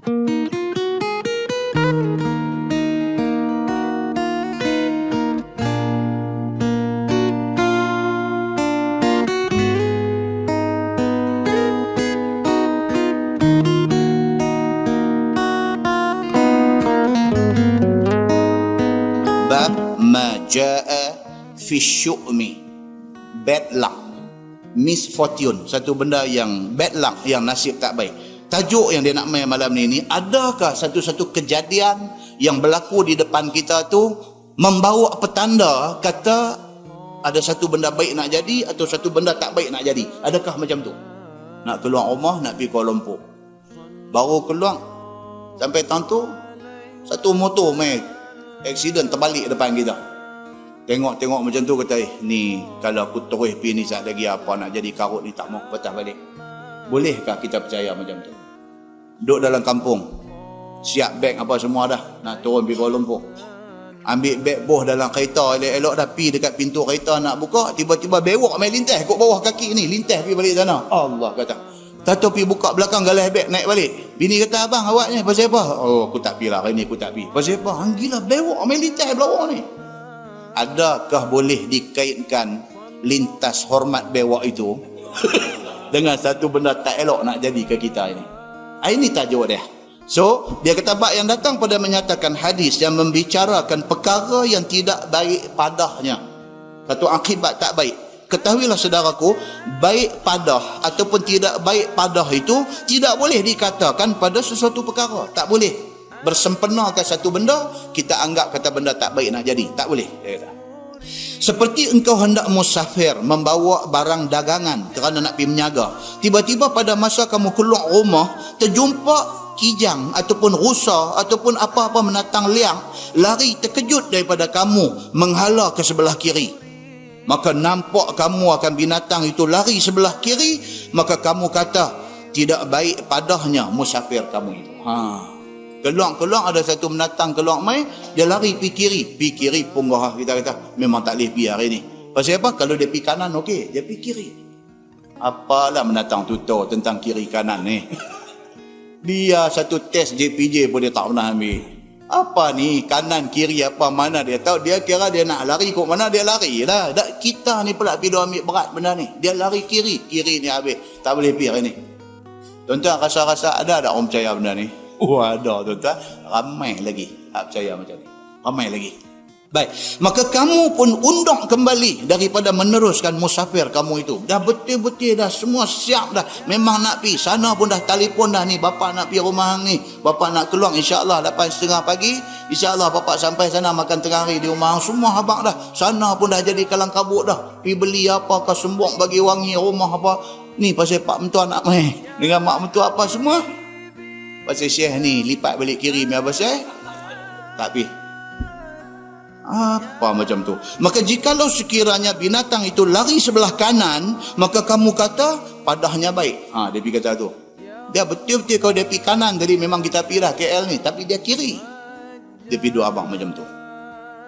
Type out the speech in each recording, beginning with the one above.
Bab ma jaa fi syu'mi, bad luck, misfortune, satu benda yang bad luck, yang nasib tak baik. Tajuk yang dia nak main malam ni, adakah satu-satu kejadian yang berlaku di depan kita tu membawa petanda kata ada satu benda baik nak jadi atau satu benda tak baik nak jadi? Adakah macam tu? Nak keluar rumah, nak pergi Kuala Lumpur, baru keluar sampai tahun tu satu motor main aksiden terbalik depan kita. Tengok macam tu, kata ni kalau aku terus pergi ni saat lagi apa nak jadi karut ni tak mau patah balik. Bolehkah kita percaya macam tu? Duduk dalam kampung, siap beg apa semua dah, nak turun pergi Kuala Lumpur, ambil beg boh dalam kereta, elok-elok dah pergi dekat pintu kereta nak buka, tiba-tiba bewok main lintas kat bawah kaki ni, lintas pergi balik sana. Allah kata, tato pergi buka belakang galah beg naik balik. Bini kata, abang awak ni pasal apa? Oh, aku tak pergi lah hari ni, aku tak pergi. Pasal apa? Hang gila, bewok main lintas belawak ni. Adakah boleh dikaitkan lintas hormat bewok itu dengan satu benda tak elok nak jadi ke kita ini? Ini tajuk dia. So, dia kata bab yang datang pada menyatakan hadis yang membicarakan perkara yang tidak baik padahnya, satu akibat tak baik. Ketahuilah saudaraku, baik padah ataupun tidak baik padah itu tidak boleh dikatakan pada sesuatu perkara. Tak boleh bersempenakan satu benda, kita anggap kata benda tak baik nak jadi. Tak boleh. Seperti engkau hendak musafir membawa barang dagangan kerana nak pergi menyaga. Tiba-tiba pada masa kamu keluar rumah, terjumpa kijang ataupun rusa ataupun apa-apa menatang liang, lari terkejut daripada kamu, menghala ke sebelah kiri. Maka nampak kamu akan binatang itu lari sebelah kiri, maka kamu kata tidak baik padahnya musafir kamu itu. Keluar ada satu binatang keluar mai, dia lari pergi kiri punggah, kita kata memang tak boleh pergi hari ni. Pasal apa? Kalau dia pergi kanan okey, dia pergi kiri. Apalah binatang tu tahu tentang kiri kanan ni. Dia satu test JPJ pun dia tak pernah ambil. Apa ni kanan kiri apa mana dia tahu? Dia kira dia nak lari kok mana dia lari lah. Kita ni pula pergi ambil berat benda ni. Dia lari kiri ni habis. Tak boleh pergi hari ni. Tuan-tuan rasa-rasa ada tak orang percaya benda ni? Ada tuan-tuan. Ramai lagi tak percaya macam ni. Ramai lagi. Baik, maka kamu pun undang kembali daripada meneruskan musafir kamu itu. Dah betul-betul dah semua siap dah. Memang nak pergi. Sana pun dah telefon dah ni. Bapa nak pergi rumah hang ni. Bapa nak keluar insya-Allah 8:30 pagi. Insya-Allah bapa sampai sana makan tengah hari di rumah hang. Semua abang dah. Sana pun dah jadi kalang kabut dah. Pergi beli apa ke sembok bagi wangi rumah apa. Ni pasal pak mentua nak main. Dengan mak mentua apa semua. Pasal Syekh ni lipat balik kiri ni apa Syekh? Tak pergi. Apa macam tu? Maka jikalau sekiranya binatang itu lari sebelah kanan, maka kamu kata padahnya baik. Dia pergi kata tu. Dia betul-betul kalau dia pergi kanan, jadi memang kita pergi lah KL ni, tapi dia kiri. Dia pergi dua abang macam tu.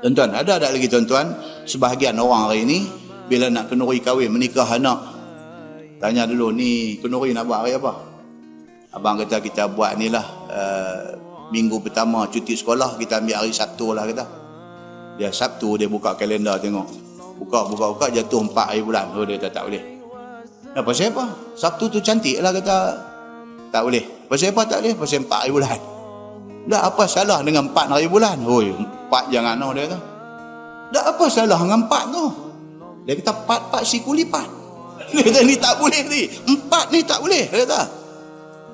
Tuan-tuan, ada lagi tuan-tuan, sebahagian orang hari ni bila nak kenduri kahwin, menikah anak, tanya dulu, ni kenduri nak buat hari apa? Abang kata kita buat ni lah, minggu pertama cuti sekolah, kita ambil hari Sabtu lah kata. Dia Sabtu dia buka kalender tengok. Buka jatuh 4 hari bulan. Oh dia kata tak boleh. Kenapa pasal apa? Sabtu tu cantik lah kata. Tak boleh. Pasal apa tak boleh? Pasal 4 hari bulan. Dah apa salah dengan 4 hari bulan? Oi, 4 jangan no dia kata. Dah apa salah dengan 4 tu? Dia kata 4 siku lipat. Dia kata ni tak boleh ni. 4 ni tak boleh. Dia kata.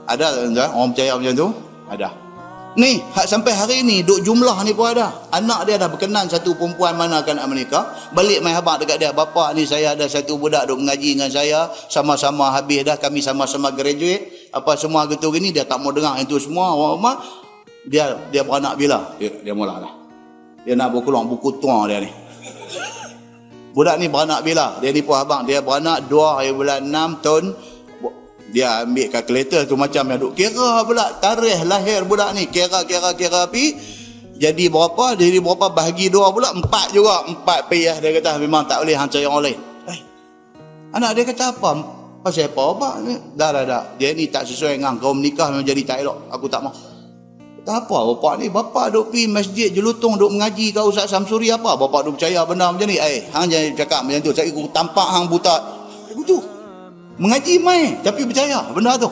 Ada tak orang percaya macam tu? Ada. Ni, sampai hari ni duk jumlah ni pun ada. Anak dia dah berkenan satu perempuan mana akan nak menikah. Balik main habaq dekat dia. Bapa ni saya ada satu budak duk mengaji dengan saya. Sama-sama habis dah. Kami sama-sama graduate. Apa semua gitu gini. Dia tak mau dengar itu semua. Orang rumah. Dia beranak bila? Dia mula lah. Dia nak berkeluar buku tua dia ni. Budak ni beranak bila? Dia ni pun abang. Dia beranak 2 hari bulan 6 tahun. Dia ambil kalkulator tu macam yang duk kira pula tarikh lahir budak ni, kira api jadi berapa bahagi 2 pula 4 juga, 4 payah. Dia kata memang tak boleh hang cari orang lain. Anak dia kata apa? Pasal apa? Dah. Dia ni tak sesuai dengan kau menikah memang jadi tak elok. Aku tak mau. Kata apa bapak ni? Bapak duk pergi masjid jelutong duk mengaji kau Ustaz Samsuri apa? Bapak duk percaya benda macam ni? Hang jangan cakap macam tu. Saya tampak hang buta. Begitu. Mengaji mai tapi percaya benda tu.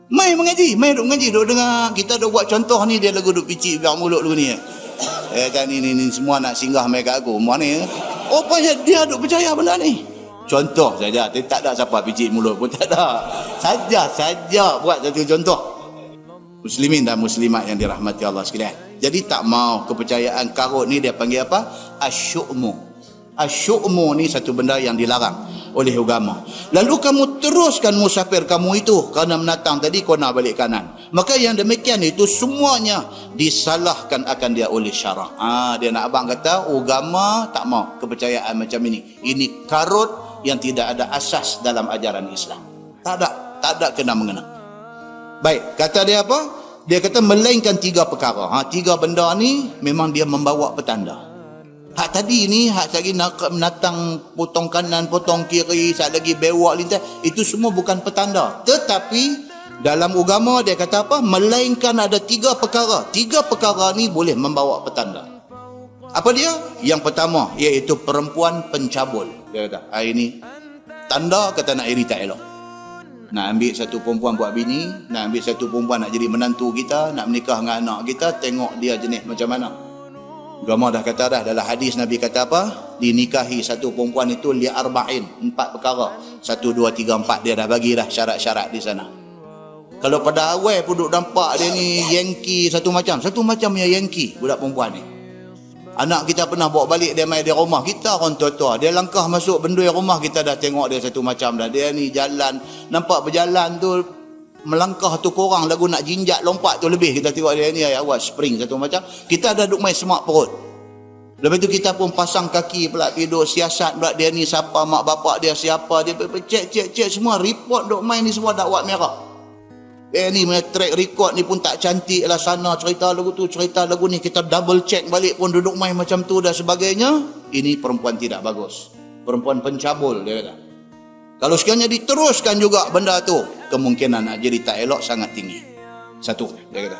Mai mengaji, mai duk mengaji, duk dengar kita duk buat contoh ni dia lagu duk picit biar mulut lagu ni. Kan ni semua nak singgah mai kat aku. Mana ni? Rupanya dia duk percaya benda ni. Contoh saja, tak ada siapa picit mulut pun tak ada. Saja buat satu contoh. Muslimin dan muslimat yang dirahmati Allah sekalian. Jadi tak mau kepercayaan karut ni dia panggil apa? Asyu'mu. Asyu'mu ni satu benda yang dilarang oleh agama. Lalu kamu teruskan musafir kamu itu kerana menatang tadi kona balik kanan. Maka yang demikian itu semuanya disalahkan akan dia oleh syarak. Dia nak abang kata agama tak mau kepercayaan macam ini. Ini karut yang tidak ada asas dalam ajaran Islam. Tak ada kena mengena. Baik, kata dia apa? Dia kata melainkan tiga perkara. Tiga benda ni memang dia membawa petanda. Hak tadi ni, hak lagi nak menatang potong kanan, potong kiri, sat lagi bewak lintas, itu semua bukan petanda. Tetapi dalam agama dia kata apa? Melainkan ada tiga perkara. Tiga perkara ni boleh membawa petanda. Apa dia? Yang pertama iaitu perempuan pencabul. Dia kata, ini tanda kata nak iri tak elok. Nak ambil satu perempuan buat bini, nak ambil satu perempuan nak jadi menantu kita, nak menikah dengan anak kita, tengok dia jenis macam mana. Agama dah kata dah, dalam hadis Nabi kata apa? Dinikahi satu perempuan itu li arba'in, 4 perkara. 1, 2, 3, 4 dia dah bagi dah syarat-syarat di sana. Kalau pada awal pun duk nampak dia ni Yankee satu macam yang Yankee budak perempuan ni. Anak kita pernah bawa balik dia main di rumah kita, orang tua-tua dia langkah masuk bendui rumah kita dah tengok dia satu macam dah. Dia ni jalan, nampak berjalan tu melangkah tu kurang lagu nak jinjak lompat tu lebih. Kita tengok dia ni awal spring satu macam. Kita dah duk main semak perut. Lepas tu kita pun pasang kaki pula duduk siasat pula dia ni siapa, mak bapak dia siapa, dia cek semua report duk main ni semua dakwat merah. Ni punya track record ni pun tak cantik lah, sana cerita lagu tu, cerita lagu ni, kita double check balik pun duduk main macam tu dan sebagainya. Ini perempuan tidak bagus, perempuan pencabul dia kata. Kalau sekiranya diteruskan juga benda tu, kemungkinan nak jadi tak elok sangat tinggi. Satu dia kata.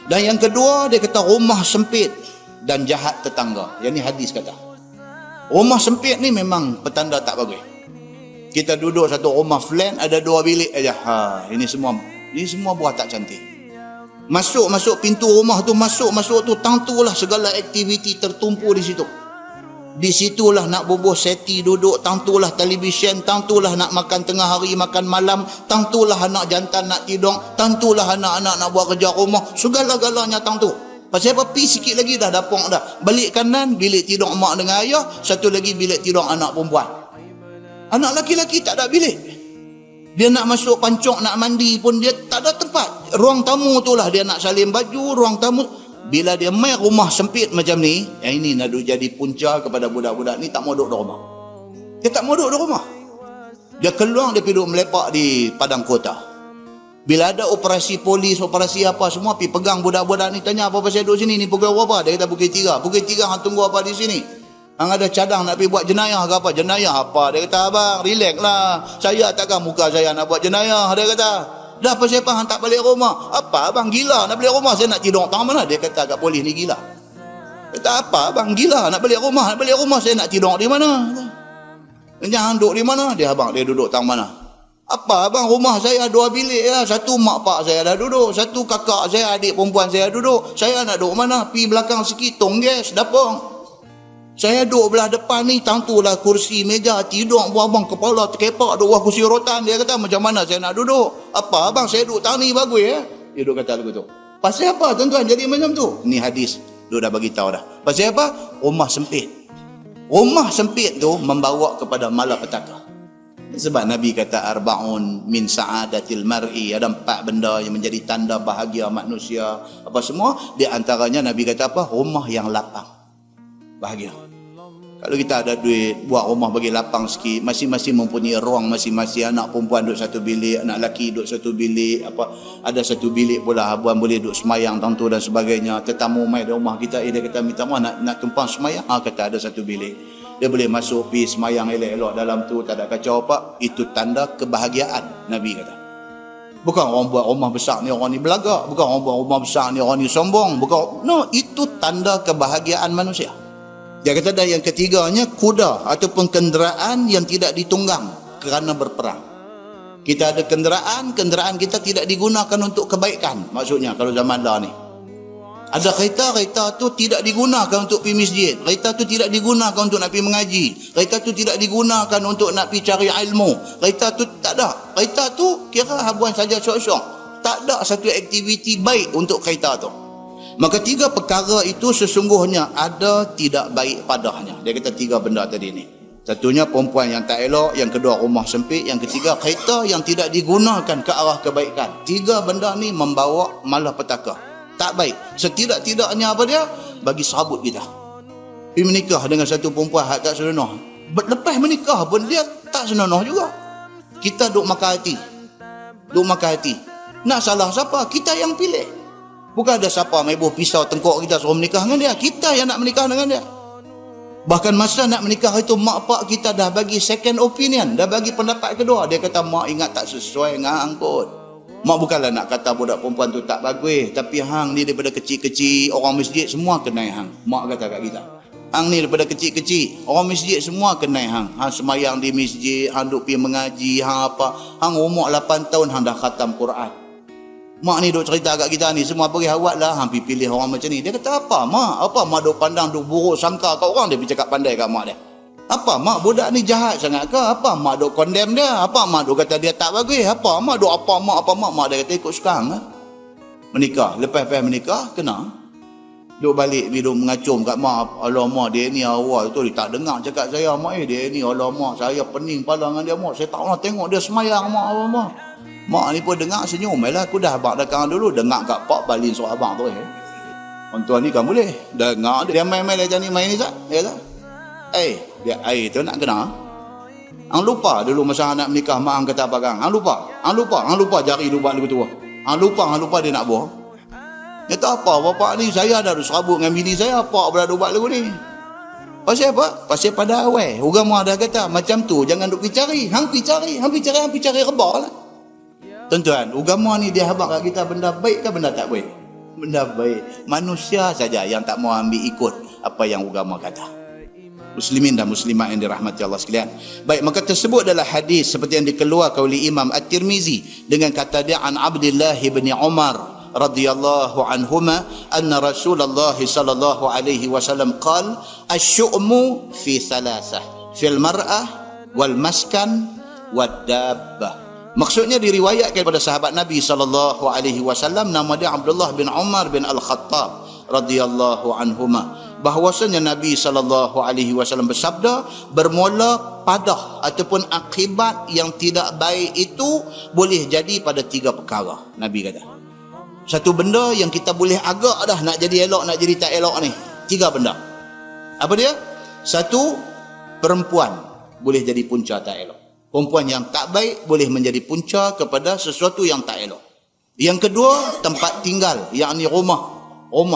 Dan yang kedua dia kata rumah sempit dan jahat tetangga. Yang ni hadis kata rumah sempit ni memang petanda tak bagus. Kita duduk satu rumah flat ada 2 bilik aja. Ini semua buah tak cantik. Masuk pintu rumah tu, masuk tu, tentulah segala aktiviti tertumpu di situ. Di situlah nak bubuh seti duduk, tentulah televisyen, tentulah nak makan tengah hari, makan malam, tentulah anak jantan nak tidur, tentulah anak-anak nak buat kerja rumah, segala-galanya tentu. Pasal apa? Pi sikit lagi dah dapur dah. Balik kanan bilik tidur mak dengan ayah, satu lagi bilik tidur anak perempuan. Anak laki-laki tak ada bilik. Dia nak masuk pancok, nak mandi pun dia tak ada tempat. Ruang tamu tu lah dia nak salin baju, ruang tamu. Bila dia main rumah sempit macam ni, yang ini nak jadi punca kepada budak-budak ni tak mau duduk di rumah. Dia tak mau duduk di rumah. Dia keluar, dia pergi duduk melepak di padang kota. Bila ada operasi polis, operasi apa semua, pergi pegang budak-budak ni, tanya apa pasal duduk sini, ni pukul apa? Dia kata pukul 3. Pukul 3 hang tunggu apa di sini? Hang ada cadang nak pergi buat jenayah ke apa? Jenayah apa? Dia kata, abang, relax lah. Saya takkan muka saya nak buat jenayah. Dia kata, dah pasal apa hang tak balik rumah? Apa abang gila nak balik rumah? Saya nak tidur tang mana? Dia kata kat polis ni gila. Kata apa abang gila nak balik rumah? Nak balik rumah saya nak tidur di mana? Jangan duduk di mana? Dia abang dia duduk tang mana? Apa abang rumah saya 2 bilik lah. Satu mak pak saya dah duduk, satu kakak saya, adik perempuan saya duduk. Saya nak duduk mana? Pi belakang sikit tong gas dapur. Saya duduk belah depan ni, tentulah kursi meja tidur abang kepala terkepak duduk kursi rotan. Dia kata macam mana saya nak duduk? Apa abang saya duduk tang ni bagus ya? Dia duduk kata begitu. Pasal apa tuan-tuan jadi macam tu? Ni hadis dia dah bagi tahu dah. Pasal apa? Rumah sempit. Rumah sempit tu membawa kepada malapetaka. Sebab Nabi kata arba'un min sa'adatil mar'i, ada 4 benda yang menjadi tanda bahagia manusia. Apa semua? Di antaranya Nabi kata apa? Rumah yang lapang. Bahagia. Kalau kita ada duit buat rumah bagi lapang sikit, masing-masing mempunyai ruang masing-masing. Anak perempuan duduk satu bilik, anak lelaki duduk satu bilik, ada satu bilik pula abuan boleh duduk semayang tentu dan sebagainya. Tetamu mai di rumah kita, dia kata minta maaf nak tumpang semayang, kata ada satu bilik. Dia boleh masuk pergi semayang elok-elok dalam tu, tak ada kacau apa. Itu tanda kebahagiaan Nabi kata. Bukan orang buat rumah besar ni orang ni belagak, bukan orang buat rumah besar ni orang ni sombong, bukan. No, itu tanda kebahagiaan manusia. Dia kata dah yang ketiganya, kuda ataupun kenderaan yang tidak ditunggang kerana berperang. Kita ada kenderaan kita tidak digunakan untuk kebaikan. Maksudnya kalau zaman dah ni ada kereta tu tidak digunakan untuk pergi masjid, kereta tu tidak digunakan untuk nak pergi mengaji, kereta tu tidak digunakan untuk nak pergi cari ilmu, kereta tu tak ada. Kereta tu kira habuan saja syok-syok, tak ada satu aktiviti baik untuk kereta tu. Maka tiga perkara itu sesungguhnya ada tidak baik padanya. Dia kata tiga benda tadi ni. Satunya perempuan yang tak elok, yang kedua rumah sempit, yang ketiga kereta yang tidak digunakan ke arah kebaikan. Tiga benda ni membawa malapetaka, tak baik. Setidak-tidaknya apa dia? Bagi serabut kita. Pergi menikah dengan satu perempuan hak tak senonoh. Lepas menikah pun dia tak senonoh juga. Kita duk makan hati. Nak salah siapa? Kita yang pilih. Bukan ada siapa mebuh pisau tengkok kita suruh menikah dengan dia. Kita yang nak menikah dengan dia. Bahkan masa nak menikah itu, mak pak kita dah bagi second opinion, dah bagi pendapat kedua. Dia kata, mak ingat tak sesuai dengan hang kot. Mak bukanlah nak kata budak perempuan tu tak bagus, tapi hang ni daripada kecil-kecil orang masjid semua kenal hang. Mak kata kat kita, hang ni daripada kecil-kecil orang masjid semua kenal hang. Hang semayang di masjid, hang duk pergi mengaji, hang apa, hang umur 8 tahun hang dah khatam Quran. Mak ni duk cerita kat kita ni, semua pergi awak lah, hang pergi pilih orang macam ni. Dia kata, apa mak? Apa mak duk pandang, duk buruk sangka kat orang? Dia pergi cakap pandai kat mak dia. Apa mak budak ni jahat sangat ke? Apa mak duk condemn dia? Apa mak duk kata dia tak bagus? Apa mak duk apa mak dia kata ikut suka hang. Menikah, lepas menikah kena duk balik duk mengacung kat mak. Alamak dia ni awal tu dia tak dengar cakap saya mak dia ni alamak saya pening kepala dengan dia mak. Saya tak pernah tengok dia semayang mak. Mak ni pun dengar senyum lah. Aku dah abang datang dulu dengar kat pak balin suruh abang tu. Orang tua ni kan boleh dengar dia main-main macam ni main ni tak? Ya tak? Dia air tu nak kena. Hang lupa dulu masa nak menikah mak hang kata apa kang? Hang lupa jari lupa lagu tua. Hang lupa dia nak buah. Dia tak apa bapak ni saya dah serabut dengan bini saya apa berada buat lagu ni. Pasal apa? Pasal pada awal agama dah kata macam tu jangan duk pergi cari. Hang pergi cari rebah lah. Tuan-tuan, agama ni dia habaq kat kita benda baik ke benda tak baik? Benda baik. Manusia saja yang tak mau ambil ikut apa yang agama kata. Muslimin dan muslimat yang dirahmati Allah sekalian. Baik, maka tersebut adalah hadis seperti yang dikeluarkan oleh Imam At-Tirmizi dengan kata dia an Abdullah bin Umar radhiyallahu anhuma anna Rasulullah sallallahu alaihi wasallam qala asy-syu'mu fi thalathah fil mar'ah wal maskan wad dabbah. Maksudnya diriwayatkan kepada sahabat Nabi sallallahu alaihi wasallam nama dia Abdullah bin Umar bin Al-Khattab radhiyallahu anhuma bahwasanya Nabi sallallahu alaihi wasallam bersabda bermula padah ataupun akibat yang tidak baik itu boleh jadi pada tiga perkara. Nabi kata satu benda yang kita boleh agak dah nak jadi elok nak jadi tak elok ni, tiga benda. Apa dia? Satu, perempuan boleh jadi punca tak elok. Perempuan yang tak baik boleh menjadi punca kepada sesuatu yang tak elok. Yang kedua, tempat tinggal, yakni rumah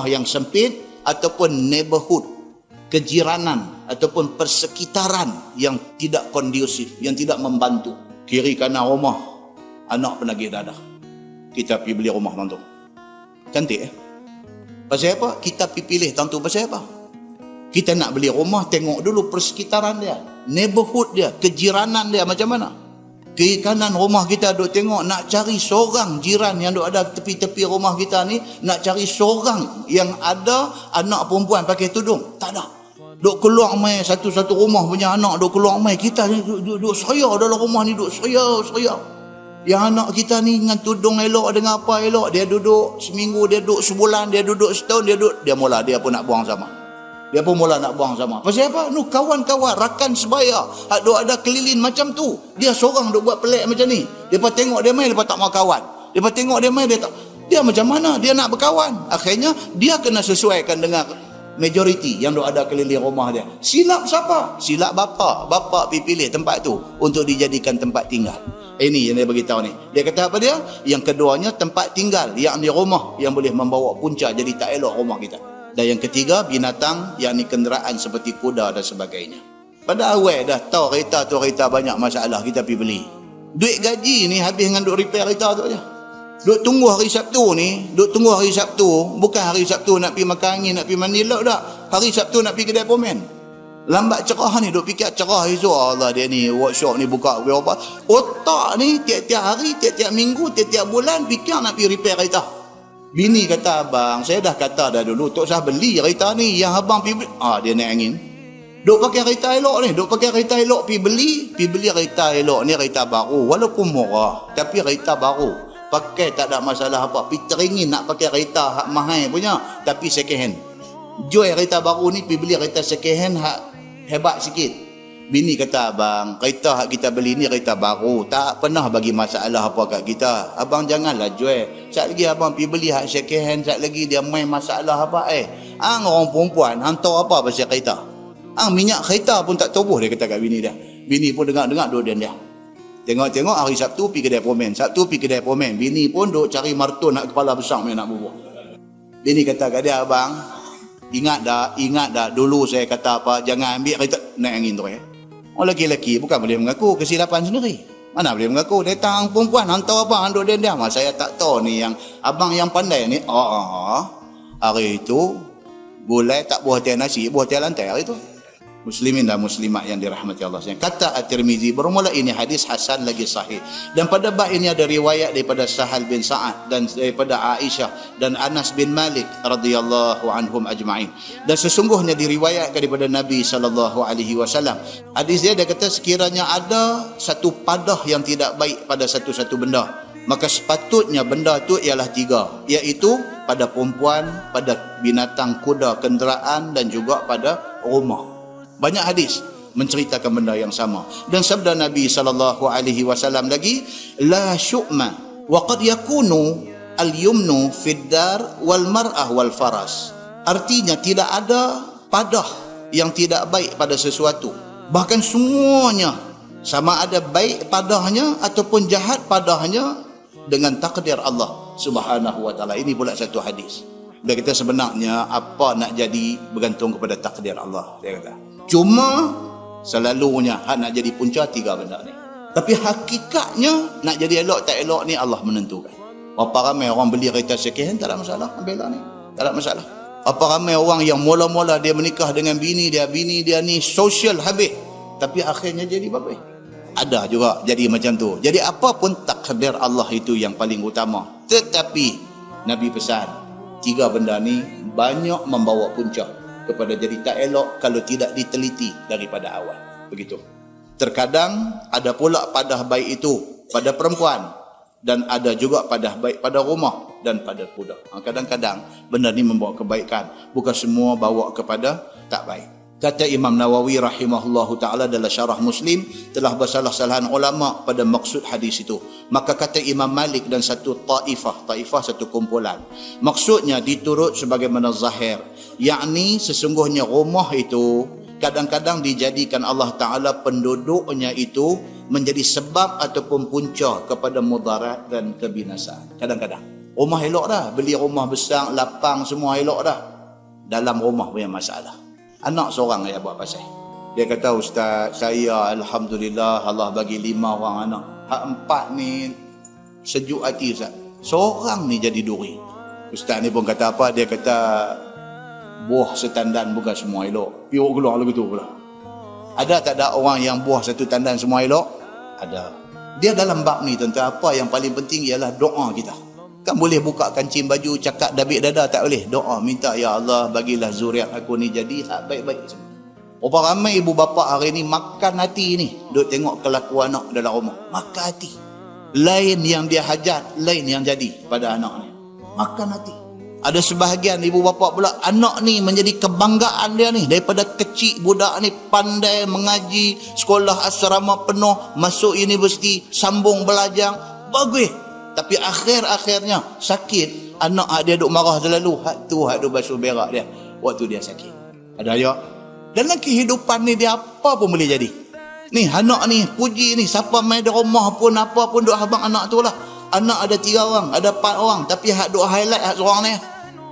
yang sempit ataupun neighborhood, kejiranan ataupun persekitaran yang tidak kondusif, yang tidak membantu. Kiri kanan rumah anak penagih dadah. Kita pergi beli rumah tentu. Cantik Pasal apa? Kita pergi pilih tentu pasal apa? Kita nak beli rumah, tengok dulu persekitaran dia, neighborhood dia, kejiranan dia macam mana. Kiri kanan rumah kita duk tengok, nak cari seorang jiran yang duk ada tepi-tepi rumah kita ni, nak cari seorang yang ada anak perempuan pakai tudung. Tak ada. Duk keluar mai satu-satu rumah punya anak duk keluar mai, kita ni duk seraya dalam rumah ni, duk seraya. Yang anak kita ni dengan tudung elok, dengan apa elok, dia duduk seminggu, dia duduk sebulan, dia duduk setahun, dia mula dia pun nak buang sama. Pasal apa? Nu kawan-kawan, rakan sebaya, duk ada kelilin macam tu. Dia seorang duk buat pelik macam ni. Depa tengok dia mai, depa tak mau kawan. Depa tengok dia mai, dia macam mana dia nak berkawan? Akhirnya dia kena sesuaikan dengan majoriti yang duk ada keliling rumah dia. Silap siapa? Silap bapa. Bapa pergi pilih tempat tu untuk dijadikan tempat tinggal. Ini yang dia beritahu ni. Dia kata apa dia? Yang keduanya tempat tinggal, yakni rumah yang boleh membawa punca jadi tak elok rumah kita. Dan yang ketiga binatang, yakni kenderaan seperti kuda dan sebagainya. Pada awal dah tahu kereta tu kereta banyak masalah, kita pergi beli. Duit gaji ni habis dengan duk repair kereta tu aja. Duk tunggu hari Sabtu ni, duk tunggu hari Sabtu, bukan hari Sabtu nak pergi makan angin, nak pergi mandi lah dah. Hari Sabtu nak pergi kedai pomen. Lambat cerah ni, duk fikir cerah esok. Allah, dia ni workshop ni buka berapa. Otak ni tiap-tiap hari, tiap-tiap minggu, tiap-tiap bulan fikir nak pergi repair kereta. Bini kata, abang, saya dah kata dah dulu, tak usah beli kereta ni, yang abang pergi beli. Dia naik angin. Duk pakai kereta elok ni, duk pakai kereta elok pergi beli kereta elok ni, kereta baru. Walaupun murah, tapi kereta baru. Pakai tak ada masalah apa. Pergi teringin nak pakai kereta hak mahal punya, tapi second hand. Jual kereta baru ni, pergi beli kereta second hand hak hebat sikit. Bini kata, abang, kereta hak kita beli ni kereta baru, tak pernah bagi masalah apa kat kita. Abang janganlah jual. Sat lagi abang pergi beli hak second hand, sat lagi dia main masalah apa. Orang perempuan hantar apa pasal kereta. Minyak kereta pun tak tubuh, dia kata kat bini dia. Bini pun dengar-dengar dua dia. Tengok-tengok hari Sabtu pergi kedai pomen. Sabtu pergi kedai pomen. Bini pun duk cari martun nak kepala besar punya nak bubur. Bini kata kat dia, abang, ingat dah dulu saya kata apa, jangan ambil kereta naik angin tu. Orang lelaki bukan boleh mengaku kesilapan sendiri. Mana boleh mengaku. Datang perempuan hantar apa, handuk dia. Saya tak tahu ni yang abang yang pandai ni. Hari itu gulai tak buah teh nasi, buah teh lantai hari itu. Muslimin dan muslimat yang dirahmati Allah sekalian. Kata At-Tirmizi, bermula ini hadis hasan lagi sahih. Dan pada bab ini ada riwayat daripada Sahal bin Sa'ad dan daripada Aisyah dan Anas bin Malik radhiyallahu anhum ajma'in. Dan sesungguhnya diriwayatkan daripada Nabi sallallahu alaihi wasallam. Hadis dia kata, sekiranya ada satu padah yang tidak baik pada satu-satu benda, maka sepatutnya benda itu ialah tiga, iaitu pada perempuan, pada binatang, kuda, kenderaan dan juga pada rumah. Banyak hadis menceritakan benda yang sama. Dan sabda Nabi sallallahu alaihi wasallam lagi, la syu'ma wa qad yakunu al-yumnu fid dar wal mar'ah wal faras. Artinya tidak ada padah yang tidak baik pada sesuatu. Bahkan semuanya, sama ada baik padahnya ataupun jahat padahnya, dengan takdir Allah Subhanahu wa taala. Ini pula satu hadis. Dia kata sebenarnya apa nak jadi bergantung kepada takdir Allah, dia kata. Cuma selalunya nak jadi punca tiga benda ni. Tapi hakikatnya nak jadi elok tak elok ni Allah menentukan. Berapa ramai orang beli kereta second hand, tak ada masalah, ambil lah ni, tak ada masalah. Apa ramai orang yang mula-mula dia menikah dengan bini dia ni sosial habis, tapi akhirnya jadi babi. Ada juga jadi macam tu. Jadi apapun takdir Allah itu yang paling utama. Tetapi Nabi pesan, tiga benda ni banyak membawa punca kepada jadi tak elok kalau tidak diteliti daripada awal. Begitu. Terkadang ada pula padah baik itu pada perempuan, dan ada juga padah baik pada rumah dan pada kuda. Kadang-kadang benda ni membawa kebaikan, bukan semua bawa kepada tak baik. Kata Imam Nawawi rahimahullahu ta'ala dalam syarah Muslim, telah bersalah-salahan ulama pada maksud hadis itu. Maka kata Imam Malik dan satu taifah satu kumpulan, maksudnya diturut sebagaimana zahir, yakni sesungguhnya rumah itu kadang-kadang dijadikan Allah Ta'ala penduduknya itu menjadi sebab ataupun punca kepada mudarat dan kebinasaan. Kadang-kadang rumah elok dah, beli rumah besar, lapang semua elok dah, dalam rumah punya masalah. Anak seorang yang buat pasal. Dia kata, ustaz, saya alhamdulillah Allah bagi 5 orang anak. Hak 4 ni sejuk hati ustaz. Seorang ni jadi duri. Ustaz ni pun kata apa? Dia kata buah setandan bukan semua elok. Piuk keluar lagu tu pula. Ada tak ada orang yang buah satu tandan semua elok? Ada. Dia dalam bab ni tentang apa yang paling penting ialah doa kita. Kan boleh buka kancing baju, cakap dabik dada, tak boleh. Doa, minta, ya Allah bagilah zuriat aku ni jadi hak baik-baik semua. Berapa ramai ibu bapa hari ni makan hati ni, duk tengok kelakuan anak dalam rumah, makan hati. Lain yang dia hajat, lain yang jadi pada anak ni, makan hati. Ada sebahagian ibu bapa pula, anak ni menjadi kebanggaan dia ni. Daripada kecil budak ni pandai mengaji, sekolah asrama penuh, masuk universiti, sambung belajar, bagus. Tapi akhir-akhirnya sakit, anak dia duk marah selalu, hak tu hak duk basuh berak dia waktu dia sakit. Ada ya? Dalam kehidupan ni dia apa pun boleh jadi. Ni anak ni puji ni, siapa main di rumah pun apa pun duk habang anak tu lah. Anak ada 3 orang, ada 4 orang, tapi hak duk highlight hak seorang ni.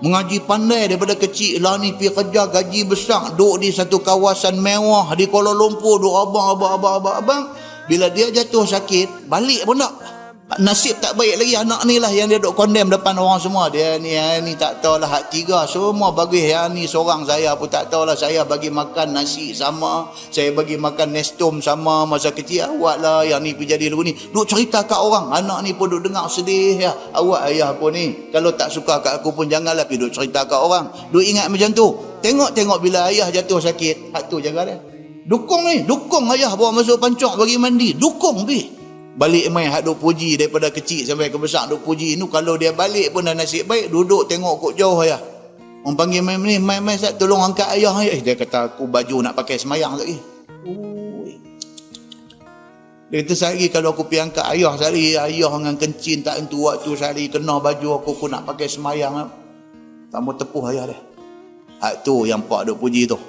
Mengaji pandai daripada kecil lah ni, pergi kerja gaji besar, duk di satu kawasan mewah di Kuala Lumpur, duk abang. Bila dia jatuh sakit, balik pun tak. Nasib tak baik lagi anak ni lah yang dia duk condemn depan orang semua. Dia ni tak tahulah hak tiga. Semua bagus. Yang ni seorang saya pun tak tahulah. Saya bagi makan nasi sama. Saya bagi makan nestum sama masa kecil. Awak lah yang ni pergi jadi dulu ni. Duk cerita kat orang. Anak ni pun duk dengar sedih. Ya. Awak ayah pun ni. Kalau tak suka kat aku pun janganlah pergi duk cerita kat orang. Duk ingat macam tu. Tengok-tengok bila ayah jatuh sakit. Hak tu jaga dia. Dukung ni. Dukung ayah bawa masuk pancok bagi mandi. Dukung ni. Balik main hak duk puji daripada kecil sampai ke besar duk puji. Ini kalau dia balik pun dah nasib baik, duduk tengok kok jauh ayah. Orang panggil main ni, main Ustaz tolong angkat ayah. Dia kata aku baju nak pakai semayang lagi. Dia kata sehari kalau aku pergi angkat ayah sehari, ayah dengan kencing tak tentu waktu sehari kena baju aku nak pakai semayang. Tak mau tepuh ayah dia. Hak tu yang pak duk puji tu.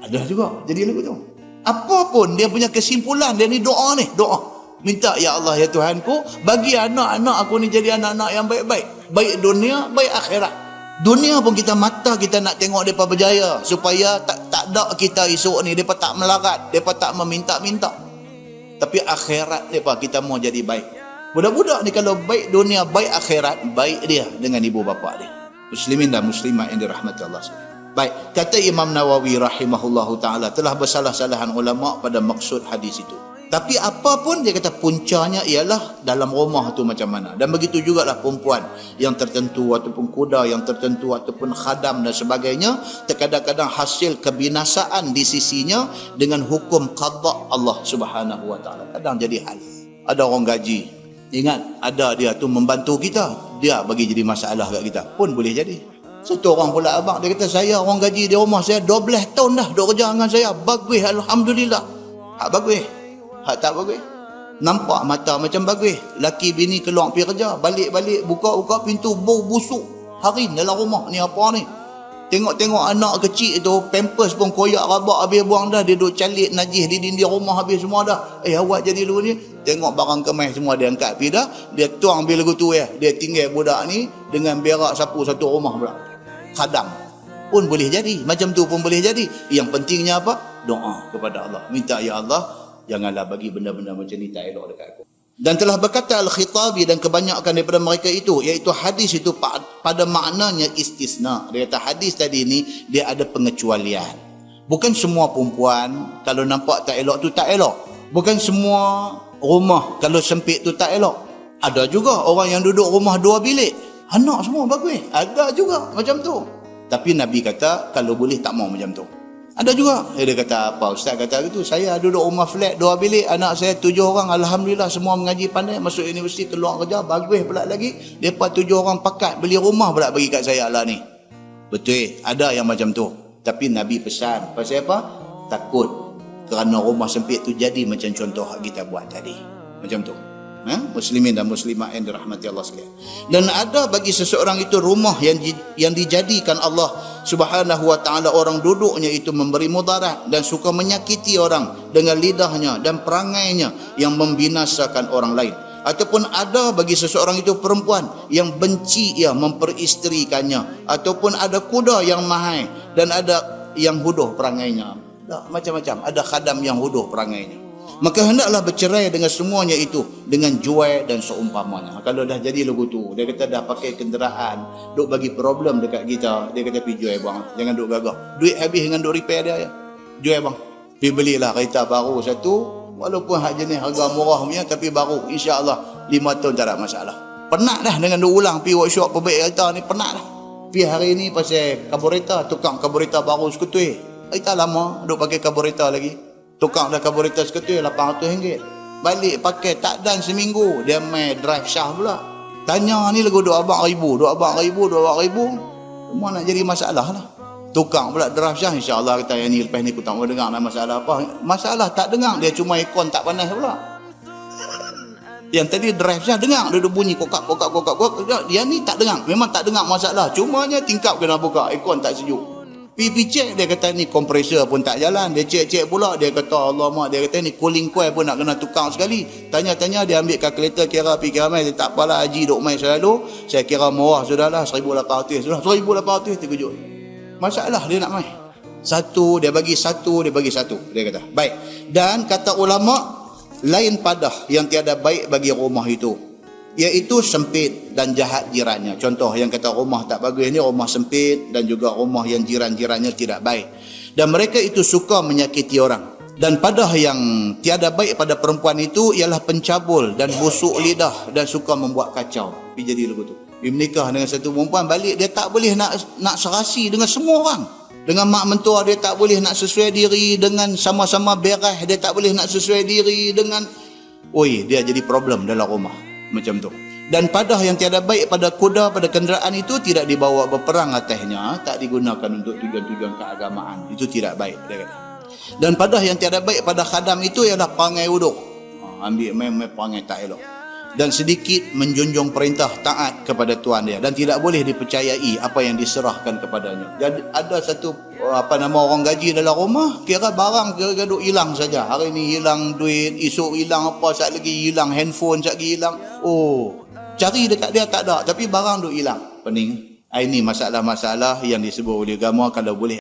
Ada juga jadi lagu tu. Apa pun dia punya kesimpulan dia ni doa ni, doa. Minta ya Allah ya Tuhanku, bagi anak-anak aku ni jadi anak-anak yang baik-baik. Baik dunia, baik akhirat. Dunia pun kita mata kita nak tengok mereka berjaya. Supaya tak ada kita esok ni, mereka tak melarat, mereka tak meminta-minta. Tapi akhirat mereka kita mau jadi baik. Budak-budak ni kalau baik dunia, baik akhirat, baik dia dengan ibu bapa dia. Muslimin dan muslimat yang dirahmati Allah SWT. Baik, kata Imam Nawawi rahimahullahu ta'ala, telah bersalah-salahan ulama pada maksud hadis itu. Tapi apa pun dia kata puncanya ialah dalam rumah tu macam mana. Dan begitu jugalah perempuan yang tertentu ataupun kuda yang tertentu ataupun khadam dan sebagainya, terkadang-kadang hasil kebinasaan di sisinya dengan hukum qada Allah Subhanahu wa taala. Kadang jadi hal. Ada orang gaji. Ingat, ada dia tu membantu kita, dia bagi jadi masalah kat kita. Pun boleh jadi. Satu orang pula abang dia kata saya orang gaji di rumah saya 12 tahun dah duk kerja dengan saya. Bagus alhamdulillah. Hak bagus. Hak tak bagus. Nampak mata macam bagus. Laki bini keluar pergi kerja, balik-balik buka-buka pintu bau busuk. Harin dalam rumah ni apa ni? Tengok-tengok anak kecil tu pampers pun koyak rabak habis buang dah, dia duk calit najis di dinding rumah habis semua dah. Awak jadi dulu ni tengok barang kemas semua dia angkat pergi dah, dia tuang bil lagu tu ya. Dia tinggal budak ni dengan berak sapu satu rumah pula. Khadam pun boleh jadi, macam tu pun boleh jadi. Yang pentingnya apa? Doa kepada Allah. Minta ya Allah janganlah bagi benda-benda macam ni tak elok dekat aku. Dan telah berkata Al-Khitabi dan kebanyakan daripada mereka itu, iaitu hadis itu pada maknanya istisna. Dia kata hadis tadi ni dia ada pengecualian. Bukan semua perempuan kalau nampak tak elok tu tak elok. Bukan semua rumah kalau sempit tu tak elok. Ada juga orang yang duduk rumah 2 bilik, anak semua bagus. Ada juga macam tu. Tapi Nabi kata kalau boleh tak mau macam tu. Ada juga. Dia kata apa? Ustaz kata gitu. Saya duduk rumah flat 2 bilik. Anak saya 7 orang. Alhamdulillah semua mengaji pandai. Masuk universiti keluar kerja. Bagus pula lagi. Mereka 7 orang pakat. Beli rumah pula bagi kat saya lah ni. Betul. Ada yang macam tu. Tapi Nabi pesan. Pasal apa? Takut. Kerana rumah sempit tu jadi macam contoh kita buat tadi. Macam tu. Muslimin dan muslimat yang dirahmati Allah sekalian. Dan ada bagi seseorang itu rumah yang dijadikan Allah Subhanahu wa taala orang duduknya itu memberi mudarat dan suka menyakiti orang dengan lidahnya dan perangainya yang membinasakan orang lain. Ataupun ada bagi seseorang itu perempuan yang benci ia memperistrikannya, ataupun ada kuda yang mahal dan ada yang huduh perangainya. Macam-macam, ada khadam yang huduh perangainya. Maka hendaklah bercerai dengan semuanya itu dengan jual dan seumpamanya. Kalau dah jadi lagu tu, dia kata dah pakai kenderaan, duk bagi problem dekat kita, dia kata pergi jual bang, jangan duk gagah. Duit habis dengan duk repair dia ya. Jual bang. Pergi belilah kereta baru satu, walaupun hak jenis harga murah punya tapi baru, insya-Allah 5 tahun tak ada masalah. Penat dah dengan duk ulang pergi workshop perbaik kereta ni, penat dah. Pergi hari ni pasal karburetor, tukang karburetor baru sekutui. Kereta lama duk pakai karburetor lagi. Tukang dah karburetor seketui RM800. Balik pakai tak dan seminggu, dia main drive syah pula. Tanya ni lagu RM20,000, RM20,000. Semua nak jadi masalah lah. Tukang pula drive syah, insya-Allah kata yang ni lepas ni aku tak mau dengar nak masalah apa. Masalah tak dengar, dia cuma ikon tak panas pula. Yang tadi drive syah dengar, dia bunyi kokak. Dia ni tak dengar, memang tak dengar masalah. Cumanya tingkap kena buka, ikon tak sejuk. Pergi cek, dia kata ni kompresor pun tak jalan. Dia cek pula, dia kata alamak, dia kata ni cooling coil pun nak kena tukang sekali. Tanya-tanya, dia ambil kalkulator kira pergi kira mai. Dia tak apalah haji duk mai selalu. Saya kira murah sudahlah, 1,800 sudah. 1,800 terkejut. Masalah dia nak mai. Satu, dia bagi satu. Dia kata, baik. Dan kata ulama, lain padah yang tiada baik bagi rumah itu. iaitu sempit dan jahat jirannya. Contoh yang kata rumah tak bagus ni, rumah sempit dan juga rumah yang jiran-jirannya tidak baik. Dan mereka itu suka menyakiti orang. Dan padah yang tiada baik pada perempuan itu ialah pencabul dan busuk lidah dan suka membuat kacau. Pergi jadi lagu tu. Dia menikah dengan satu perempuan, balik dia tak boleh nak serasi dengan semua orang. Dengan mak mentua dia tak boleh nak sesuai diri, dengan sama-sama beres dia tak boleh nak sesuai diri, dengan dia jadi problem dalam rumah macam tu. Dan padah yang tiada baik pada kuda, pada kenderaan itu tidak dibawa berperang atasnya, tak digunakan untuk tujuan-tujuan keagamaan. Itu tidak baik, dia kata. Dan padah yang tiada baik pada khadam itu ialah perangai uduk. Ambil main-main perangai tak elok. Dan sedikit menjunjung perintah taat kepada tuan dia, dan tidak boleh dipercayai apa yang diserahkan kepadanya. Jadi ada satu orang gaji dalam rumah, kira barang kira duk hilang saja. Hari ni hilang duit, esok hilang apa, sat lagi hilang handphone, sat lagi hilang. Cari dekat dia tak ada, tapi barang duk hilang. Pening. Ini masalah-masalah yang disebut oleh agama. Kalau boleh